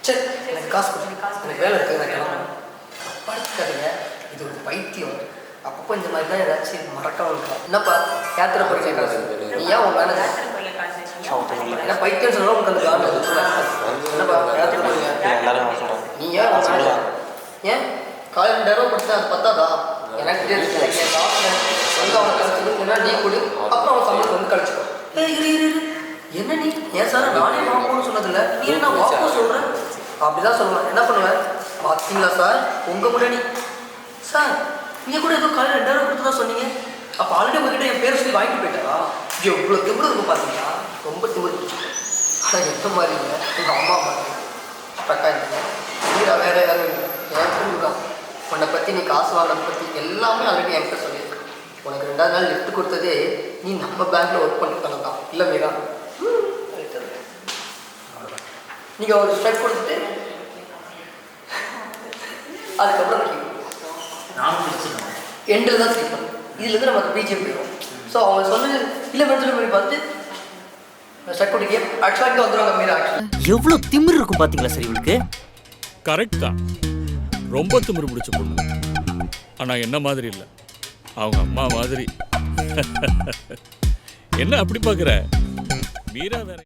சரி எனக்கு காசு கொடுத்து எனக்கு வேலை இருக்குது நான் கிளம்புறேன். படுத்துக்காதீங்க, இது ஒரு பைத்தியம். அப்பப்போ இந்த மாதிரி தான் ஏதாச்சும் மறக்காம இருக்கலாம். என்னப்பா யாத்திரை போய் காசு நீ ஏன் உன் வேலை என்ன பைத்தியம் சொன்னாலும் உங்களுக்கு அந்த காரணம் என்னப்பா யாத்திரை போறீங்க நீ ஏன் உன் வேலை ஏன் காலையில் 2000 கொடுத்தா அது பத்தாதா? எனக்கு தெரியாது என் காசு வந்து அவனை கழிச்சுன்னா நீ கொடு, அப்புறம் அவன் சம்பளத்தை வந்து கழிச்சுக்கோ. என்ன நீ ஏன் சார் நானே வாங்கணும்னு சொன்னதில்லை, நீ என்ன வாங்க சொல்ற? அப்படிதான் சொல்லுவேன். என்ன பண்ணுவேன் பார்த்தீங்களா சார் உங்க முன்னாடி சார் நீங்கள் கூட ஏதோ காலையில் 2000 கொடுத்து தான் சொன்னீங்க. அப்போ ஆல்ரெடி உங்ககிட்ட என் பேரை சொல்லி வாங்கிட்டு போயிட்டாரா? எவ்வளோ திமிரு இருக்கும் பார்த்தீங்களா, ரொம்ப திமிரு பிடிச்சிருக்கேன். ஆனால் எந்த மாதிரிங்க உங்கள் அம்மா மாதிரி பக்கா இல்லைங்க நீரா வேற யாரும் இல்லை என் ஃப்ரெண்டு தான். உன்னை பற்றி நீ காசு வாங்கினதை பற்றி எல்லாமே ஆல்ரெடி என்கிட்ட சொல்லியிருக்கேன். உனக்கு 2வது நாள் லிஃப்ட் கொடுத்ததே நீ நம்ம பேங்க்கில் ஒர்க் பண்ணிட்டு தான் இல்லை மீரா? நீங்கள் ஒரு ஸ்ட்ரைக் கொடுத்துட்டு அதுக்கப்புறம் எண்டில் தான் ஸ்லீப் பண்ணும். இதுலேருந்து நமக்கு பிஜிஎம் போயிடும். ஸோ அவங்க சொன்னது இல்லை மென்ஷன் பண்ணி பார்த்து ஸ்ட்ரைக் கொடுக்க ஆக்சுவலாக வந்துடுவாங்க மீரா. எவ்வளோ திமிரு இருக்கும் பார்த்தீங்களா சார் இவளுக்கு? கரெக்ட் தான், ரொம்ப திமிரு பிடிச்ச பொண்ணு. ஆனால் என்ன மாதிரி இல்லை, அவங்க அம்மா மாதிரி. என்ன அப்படி பார்க்குற? மீரா வேற.